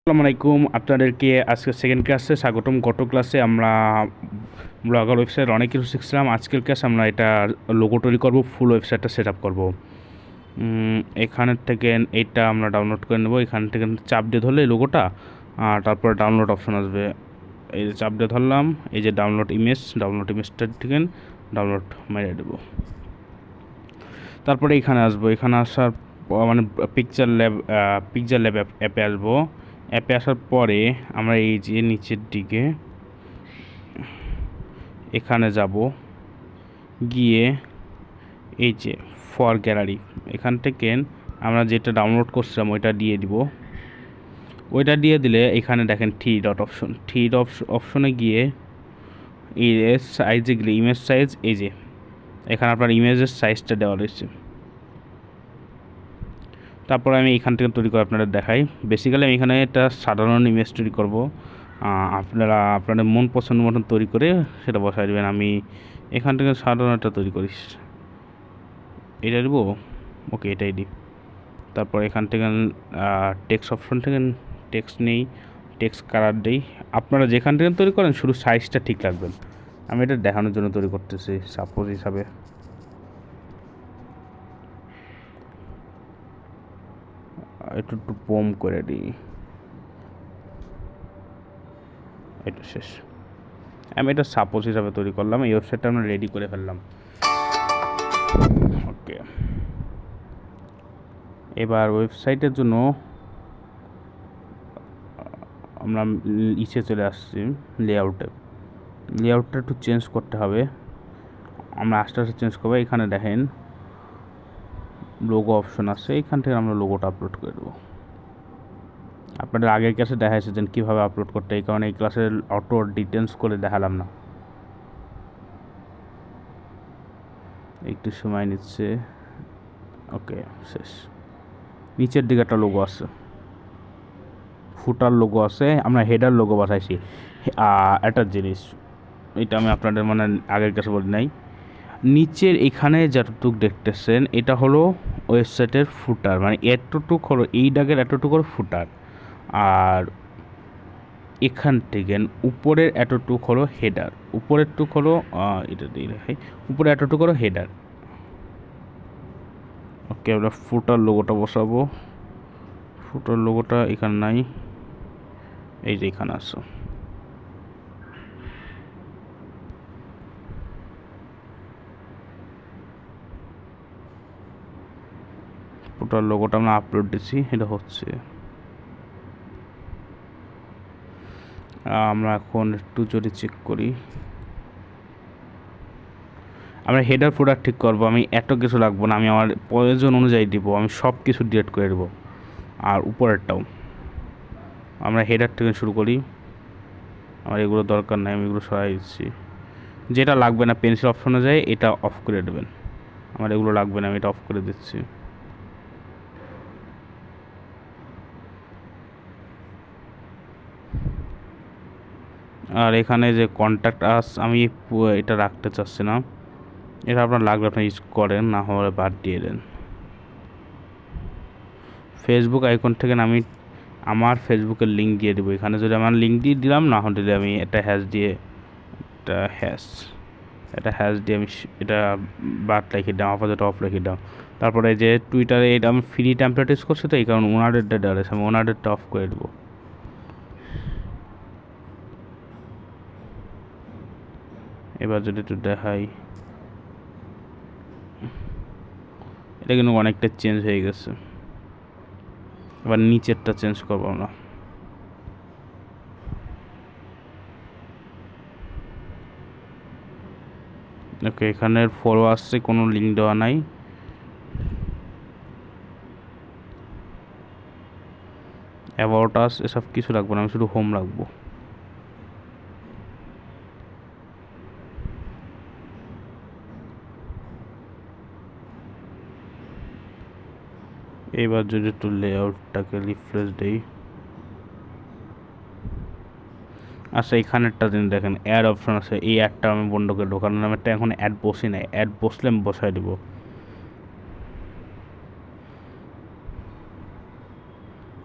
আসসালামু আলাইকুম, আপনাদেরকে আজকে সেকেন্ড ক্লাসে স্বাগতম। গত ক্লাসে আমরা ব্লগার ওয়েবসাইট অনেক কিছু শিখছিলাম। আজকের ক্লাসে আমরা এটা লোগো তৈরি করব, ফুল ওয়েবসাইটটা সেট আপ করবো। এখানের থেকে এইটা আমরা ডাউনলোড করে নেব। এখান থেকে চাপ দিয়ে ধরলে এই লোগোটা, আর তারপর ডাউনলোড অপশন আসবে। এই যে চাপ দিয়ে ধরলাম, এই যে ডাউনলোড ইমেজটা থেকে ডাউনলোড মেরে দেবো। তারপরে এখানে আসবো, এখানে আসার মানে পিকচার ল্যাব অ্যাপে আসবো। অ্যাপে আসার পরে আমরা এই যে নিচের দিকে এখানে যাব, গিয়ে এই যে ফর গ্যালারি, এখান থেকে আমরা যেটা ডাউনলোড করছিলাম ওইটা দিয়ে দিব। ওইটা দিয়ে দিলে এখানে দেখেন থ্রি ডট অপশনে গিয়ে এই সাইজে গেলে ইমেজ সাইজ, এই যে এখানে আপনার ইমেজের সাইজটা দেওয়া রয়েছে। তারপর আমি এখান থেকে তৈরি করে আপনাদের দেখাই। বেসিক্যালি আমি এখানে একটা সাধারণ ইমেজ তৈরি করব, আপনারা আপনাদের মন পছন্দ মতন তৈরি করে সেটা বসাই দেবেন। আমি এখান থেকে সাধারণ একটা তৈরি করিস, এটা দেবো, ওকে এটাই দিই। তারপর এখান থেকে টেক্সট অপশন থেকে টেক্সট নেই, টেক্সট কালার দিই। আপনারা যেখান থেকে তৈরি করেন শুধু সাইজটা ঠিক রাখবেন। আমি এটা দেখানোর জন্য তৈরি করতেছি সাপোজ হিসাবে। একটু বম করে দিই, এটা শেষ। আমি এটা সাপোজ হিসাবে তৈরি করলাম। এই ওয়েবসাইটটা আমরা রেডি করে ফেললাম। ওকে, এবার ওয়েবসাইটের জন্য আমরা ইসে চলে আসছি, লেআউটটা একটু চেঞ্জ করতে হবে। আমরা আস্তে আস্তে চেঞ্জ করবো। এখানে দেখেন লোগো অপশন আছে, এখান থেকে আমরা লোগোটা আপলোড করে দেবো। আপনাদের আগের ক্লাসে দেখা এসেছেন কীভাবে আপলোড করতে, এই কারণে এই ক্লাসে অটো ডিটেলস করে দেখালাম না, একটু সময় নিচ্ছে। ওকে, শেষ। নিচের দিকে একটা লোগো আছে, ফুটার লোগো আছে, আমরা হেডার লোগো বানাইছি। একটা জিনিস, এটা আমি আপনাদের মানে আগের কাছে বলি নাই, নিচের এখানে যতটুক দেখতেছেন এটা হলো ওয়েবসাইটের ফুটার, মানে এতটুক হলো এই দাগের এতটুক হলো ফুটার, আর এখান থেকে উপরের এতটুক হলো হেডার। উপরের টুক হলো এটা দিয়ে দেখাই, উপরে এতটুক হলো হেডার। ওকে, আমরা ফুটার লোগোটা বসাবো। ফুটার লোগোটা এখানে নাই, এই যে এখানে আসো। ফুটার লোগোটা আমরা আপলোড দিচ্ছি, এটা হচ্ছে। আমরা এখন একটু যদি চেক করি, আমরা হেডার ফুটার ঠিক করবো। আমি এত কিছু রাখবো না, আমি আমার প্রয়োজন অনুযায়ী দিব। আমি সব কিছু ডিলিট করে দেবো, আর উপরেরটাও। আমরা হেডার থেকে শুরু করি। আমার এগুলো দরকার নাই, আমি এগুলো সরাই দিচ্ছি। যেটা লাগবে না পেন্সিল অপশনে যায় এটা অফ করে দেবেন। আমার এগুলো লাগবে না, আমি এটা অফ করে দিচ্ছি। আর এখানে যে কন্ট্যাক্ট আস, আমি এটা রাখতে চাচ্ছি না। এটা আপনার লাগলে আপনি ইউজ করেন, না হলে বাদ দিয়ে দেন। ফেসবুক আইকন থেকে আমি আমার ফেসবুকের লিঙ্ক দিয়ে দেবো। এখানে যদি আমার লিঙ্ক দিয়ে দিলাম, না হলে আমি একটা হ্যাশ দিয়ে আমি এটা বাদ রেখে দাম, আপাতত অফ রেখে দাম। তারপরে যে টুইটারে এটা আমি ফ্রি টেমপ্লেট ইউজ করছি, তো এই কারণে ওনাদেরটা দেওয়া আছে, আমি ওনাদেরটা অফ করে দেবো। এবার যদি একটু দেখাই, এটা কিন্তু অনেকটা চেঞ্জ হয়ে গেছে। এবার নিচেরটা চেঞ্জ করবো আমরা। ওকে, এখানে ফলো আসছে, কোনো লিঙ্ক দেওয়া নাই। অ্যাবাউট আস এসব কিছু রাখবো না, আমি শুধু হোম রাখবো। এবার যদি একটু লেআউটটাকে রিফ্রেশ দেই, আচ্ছা এখানেরটা দিন দেখেন অ্যাড অপশন আছে, এই অ্যাডটা আমি বন্ধ করে দেবো, কারণ আমি একটা এখন অ্যাড বসি নাই। অ্যাড বসলে আমি বসাই দেবো।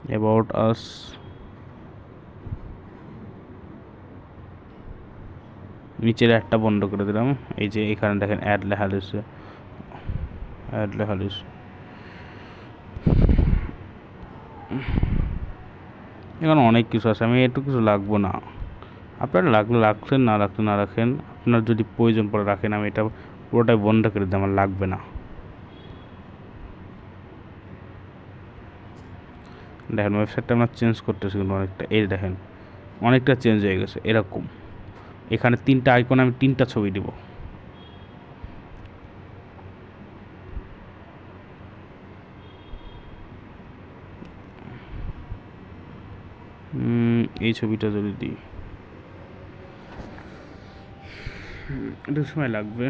অ্যাবাউট আস নিচের একটা বন্ধ করে দিলাম। এই যে এখানে দেখেন অ্যাড লেখা রয়েছে, অ্যাড লেখা রয়েছে। এখানে অনেক কিছু আছে, আমি একটু কিছু লাগবো না। আপনারা লাগলে রাখছেন, না রাখলে না রাখেন, আপনার যদি প্রয়োজন পড়ে রাখেন। আমি এটা পুরোটাই বন্ধ করে দিই, আমার লাগবে না। দেখেন ওয়েবসাইটটা আমরা চেঞ্জ করতেছি কিন্তু অনেকটা, এই দেখেন অনেকটা চেঞ্জ হয়ে গেছে এরকম। এখানে 3টা আইকন, আমি 3টা ছবি দিব। এই ছবিটা যদি দিই একটু সময় লাগবে।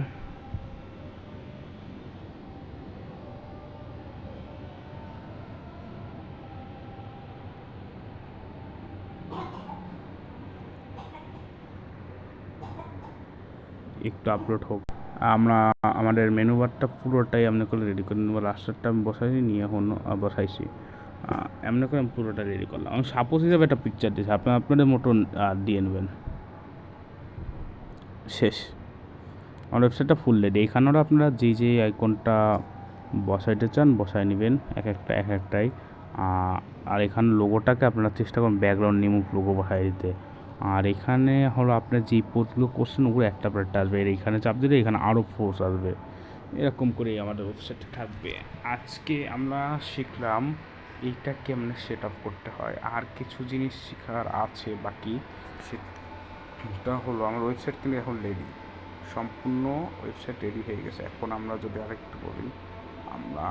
একটু আপলোড হোক। আমরা আমাদের মেনু বারটা পুরোটাই এমনি করে রেডি করে নেবো। লাস্টারটা আমি বসাইনি, নিয়ে অন্য বসাইছি। এমনি করে আমি পুরোটা রেডি করলাম। আমি সাপোজ হিসাবে একটা পিকচার দিয়েছি, আপনাদের মতন দিয়ে নেবেন। শেষ, আমার ওয়েবসাইটটা ফুল রেডি। এইখানেও আপনারা যে আইকনটা বসাইতে চান বসাই নেবেন, এক একটাই। আর এখানে লোগোটাকে আপনারা চেষ্টা করুন ব্যাকগ্রাউন্ড রিমুভ লোগো বসাই দিতে। আর এখানে হলো আপনার যে পোস্টগুলো করছেন ওগুলো একটা পর একটা আসবে, এখানে চাপ দিলে এখানে আরও পোস্ট আসবে। এরকম করেই আমাদের ওয়েবসাইটে থাকবে। আজকে আমরা শিখলাম এইটা কেমনে সেট আপ করতে হয়। আর কিছু জিনিস শেখার আছে বাকি, সেটা হলো আমার ওয়েবসাইট কিন্তু এখন রেডি, সম্পূর্ণ ওয়েবসাইট রেডি হয়ে গেছে। এখন আমরা যদি আরেকটু বলি, আমরা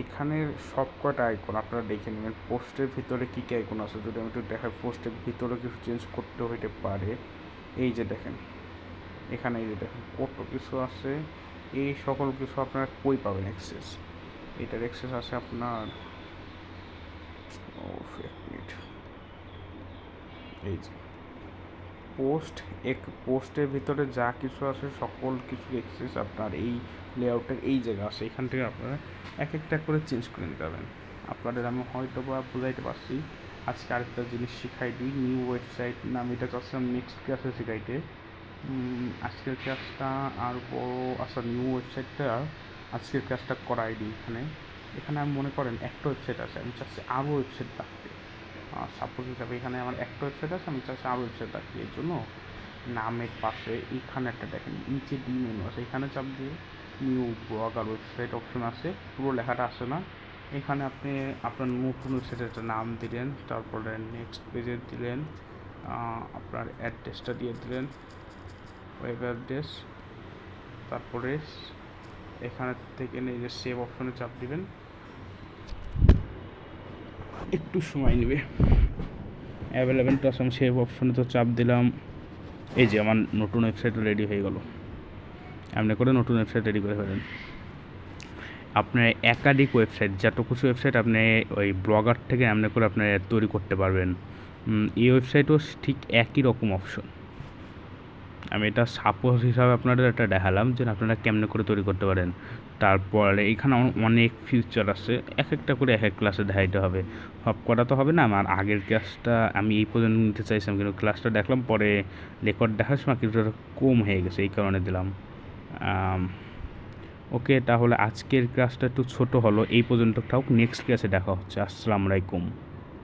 এখানের সব কয়টা আইকন আপনারা দেখে নেবেন। পোস্টের ভিতরে কী কী আইকন আছে যদি আমি একটু দেখাই, পোস্টের ভিতরে কিছু চেঞ্জ করতে হইতে পারে। এই যে দেখেন এখানে, এই যে দেখেন কত কিছু আছে। এই সকল কিছু আপনারা কই পাবেন অ্যাক্সেস? এটার অ্যাক্সেস আছে আপনার, এক মিনিট, এই যে পোস্টের ভিতরে যা কিছু আছে সকল কিছু অ্যাক্সেস আপনার এই লেআউটের এই জায়গা আছে। এখান থেকে আপনারা এক একটা করে চেঞ্জ করে নিতে পারবেন। আপনাদের আমি হয়তো বা বোঝাইতে পারছি। আজকে আরেকটা জিনিস শিখাই দিই, নিউ ওয়েবসাইট নাম। এটা চাচ্ছিলাম নেক্সট ক্লাসে শিখাইতে, আজকের ক্লাসটা আর বড়। আচ্ছা, নিউ ওয়েবসাইটটা আজকের ক্লাসটা করাই দিই। এখানে আমি মনে করেন একটা ওয়েবসাইট আছে, আমি চাচ্ছি আরও ওয়েবসাইট রাখতে। সাপোজ হিসাবে এখানে আমার একটা ওয়েবসাইট আছে, আমি চাচ্ছি আরও ওয়েবসাইট রাখতে। এর জন্য নামের পাশে এখানে একটা দেখেন নিচে ডি মেনু আছে, এখানে চাপ দিয়ে নিউ ব্লগার ওয়েবসাইট অপশন আছে। পুরো লেখাটা আসে না, এখানে আপনি আপনার নতুন ওয়েবসাইটের একটা নাম দিলেন, তারপরে নেক্সট পেজে দিলেন, আপনার অ্যাড্রেসটা দিয়ে দিলেন, ওয়েব অ্যাড্রেস। তারপরে এখানে থেকে এই যে সেভ অপশনে চাপ দিবেন, একটু সময় নেবে। অ্যাভেলেবেল তো আমি সেভ অপশনে তো চাপ দিলাম। এই যে আমার নতুন ওয়েবসাইট রেডি হয়ে গেল। এমনি করে নতুন ওয়েবসাইট রেডি করে ফেলেন। আপনার একাধিক ওয়েবসাইট, যত কিছু ওয়েবসাইট আপনি ওই ব্লগার থেকে এমনি করে আপনার তৈরি করতে পারবেন। এই ওয়েবসাইটও ঠিক একই রকম অপশন। আমি এটা সাপোজ হিসাবে আপনাদের একটা দেখালাম যে আপনারা কেমনে করে তৈরি করতে পারেন। তারপরে এখানে অনেক ফিচার আছে, এক একটা করে এক এক ক্লাসে দেখাইতে হবে, সব করা তো হবে না। আমার আগের ক্লাসটা আমি এই পর্যন্ত নিতে চাইছিলাম, কিন্তু ক্লাসটা দেখলাম পরে রেকর্ড দেখার সময় কিছুটা কম হয়ে গেছে, এই কারণে দিলাম। ওকে, তাহলে আজকের ক্লাসটা একটু ছোট হলো, এই পর্যন্ত থাকুক। নেক্সট ক্লাসে দেখা হচ্ছে। আসসালামু আলাইকুম।